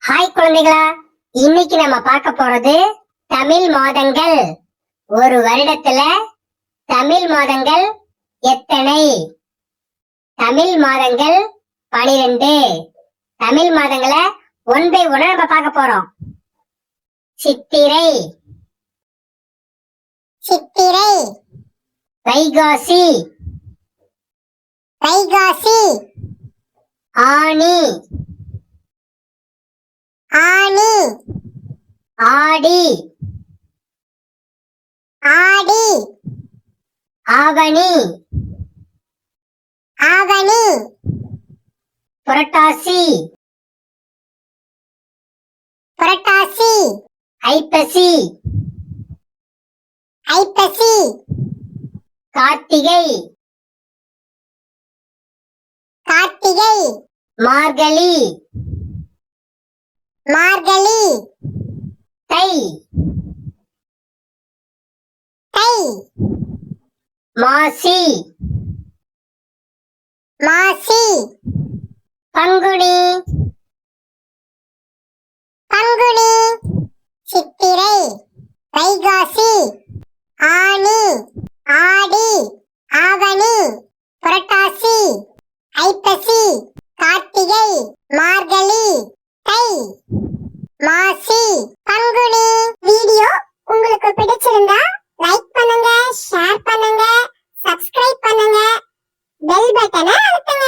Hi குழந்தைகளா, இன்னைக்கு நம்ம பார்க்க போறது தமிழ் மாதங்கள். ஒரு வருடத்துல தமிழ் மாதங்கள் எத்தனை? தமிழ் மாதங்கள் 12. தமிழ் மாதங்களை ஒன் பை ஒன் நம்ம பார்க்க போறோம். சித்திரை, சித்திரை, வைகாசி, வைகாசி, ஆனி, ஆனி, ஆடி, ஆடி, ஆவணி, ஆவணி, புரட்டாசி, புரட்டாசி, ஐப்பசி, ஐப்பசி, கார்த்திகை, கார்த்திகை, மார்கழி, மார்கழி, தை, தை, மாசி, மாசி, பங்குனி, பங்குனி, சித்திரை, வைகாசி, ஆனி, ஆடி, ஆவணி, புரட்டாசி, ஐப்பசி, கார்த்திகை, மார்கழி, தை, மாசி, பங்குனி. வீடியோ உங்களுக்கு பிடிச்சிருந்தா லைக் பண்ணுங்க, ஷேர் பண்ணுங்க, சப்ஸ்கிரைப் பண்ணுங்க, பெல் பட்டனை அழுத்துங்க.